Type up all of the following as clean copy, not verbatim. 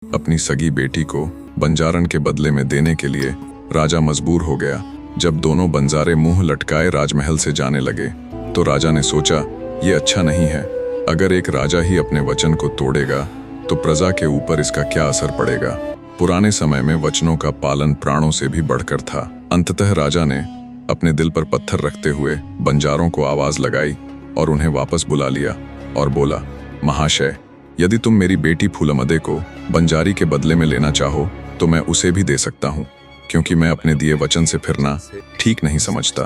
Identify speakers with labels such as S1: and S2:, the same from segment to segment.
S1: अपनी सगी बेटी को बंजारन के बदले में देने के लिए राजा मजबूर हो गया। जब दोनों बंजारे मुंह लटकाए राजमहल से जाने लगे तो राजा ने सोचा, ये अच्छा नहीं है। अगर एक राजा ही अपने वचन को तोड़ेगा तो प्रजा के ऊपर इसका क्या असर पड़ेगा। पुराने समय में वचनों का पालन प्राणों से भी बढ़कर था। अंततः राजा ने अपने दिल पर पत्थर रखते हुए बंजारों को आवाज लगाई और उन्हें वापस बुला लिया और बोला, महाशय, यदि तुम मेरी बेटी फूलमदे को बंजारी के बदले में लेना चाहो तो मैं उसे भी दे सकता हूँ, क्योंकि मैं अपने दिए वचन से फिरना ठीक नहीं समझता।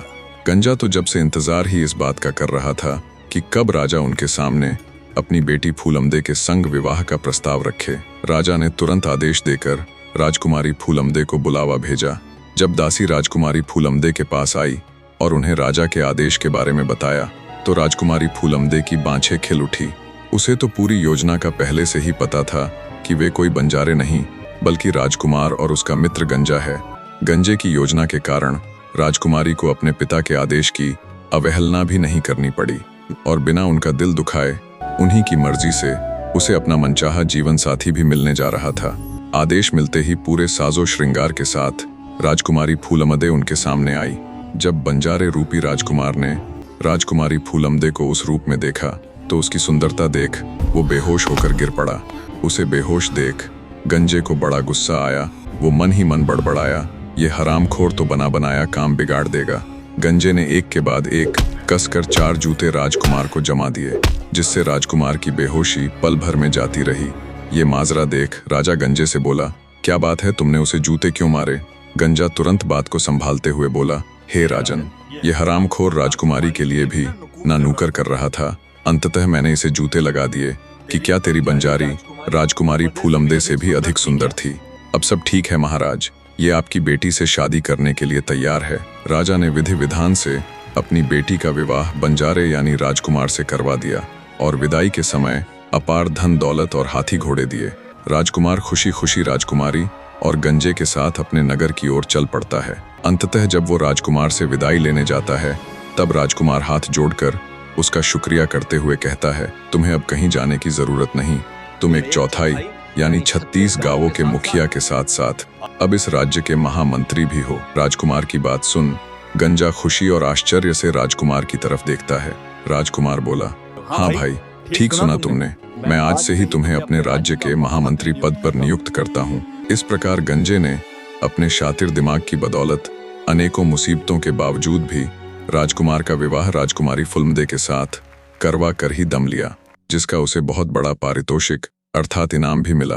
S1: गंजा तो जब से इंतजार ही इस बात का कर रहा था कि कब राजा उनके सामने अपनी बेटी फूलमदे के संग विवाह का प्रस्ताव रखे। राजा ने तुरंत आदेश देकर राजकुमारी फूलमदे को बुलावा भेजा। जब दासी राजकुमारी फूलमदे के पास आई और उन्हें राजा के आदेश के बारे में बताया तो राजकुमारी फूलमदे की बाँछें खिल उठी। उसे तो पूरी योजना का पहले से ही पता था कि वे कोई बंजारे नहीं बल्कि राजकुमार और उसका मित्र गंजा है। गंजे की योजना के कारण राजकुमारी को अपने पिता के आदेश की अवहेलना भी नहीं करनी पड़ी और बिना उनका दिल दुखाए उन्हीं की मर्जी से उसे अपना मनचाहा जीवन साथी भी मिलने जा रहा था। आदेश मिलते ही पूरे साजो श्रृंगार के साथ राजकुमारी फूलमदे उनके सामने आई। जब बंजारे रूपी राजकुमार ने राजकुमारी फूलमदे को उस रूप में देखा तो उसकी सुंदरता देख वो बेहोश होकर गिर पड़ा। उसे बेहोश देख गंजे को बड़ा गुस्सा आया। वो मन ही मन बड़बड़ाया, ये हरामखोर तो बना बनाया काम बिगाड़ देगा। गंजे ने एक के बाद एक कसकर 4 जूते राजकुमार को जमा दिए, जिससे राजकुमार की बेहोशी पल भर में जाती रही। ये माजरा देख राजा गंजे से बोला, क्या बात है, तुमने उसे जूते क्यों मारे? गंजा तुरंत बात को संभालते हुए बोला, हे राजन, ये हरामखोर राजकुमारी के लिए भी ना नूकर कर रहा था। अंततः मैंने इसे जूते लगा दिए कि क्या तेरी बंजारी राजकुमारी फूलमदे से भी अधिक सुंदर थी। अब सब ठीक है महाराज, ये आपकी बेटी से शादी करने के लिए तैयार है। राजा ने विधि विधान से अपनी बेटी का विवाह बंजारे यानी राजकुमार से करवा दिया और विदाई के समय अपार धन दौलत और हाथी घोड़े दिए। राजकुमार खुशी खुशी राजकुमारी और गंजे के साथ अपने नगर की ओर चल पड़ता है। अंततः जब वो राजकुमार से विदाई लेने जाता है तब राजकुमार हाथ जोड़कर उसका शुक्रिया करते हुए कहता है, तुम्हें अब कहीं जाने की जरूरत नहीं। तुम एक चौथाई यानी 36 गांवों के मुखिया के साथ साथ अब इस राज्य के महामंत्री भी हो। राजकुमार की बात सुन गंजा खुशी और आश्चर्य से राजकुमार की तरफ देखता है। राजकुमार बोला, हाँ भाई, ठीक सुना तुमने। मैं आज से ही तुम्हें अपने राज्य के महामंत्री पद पर नियुक्त करता हूँ। इस प्रकार गंजे ने अपने शातिर दिमाग की बदौलत अनेकों मुसीबतों के बावजूद भी राजकुमार का विवाह राजकुमारी फूलमदे के साथ करवा कर ही दम लिया, जिसका उसे बहुत बड़ा पारितोषिक अर्थात इनाम भी मिला।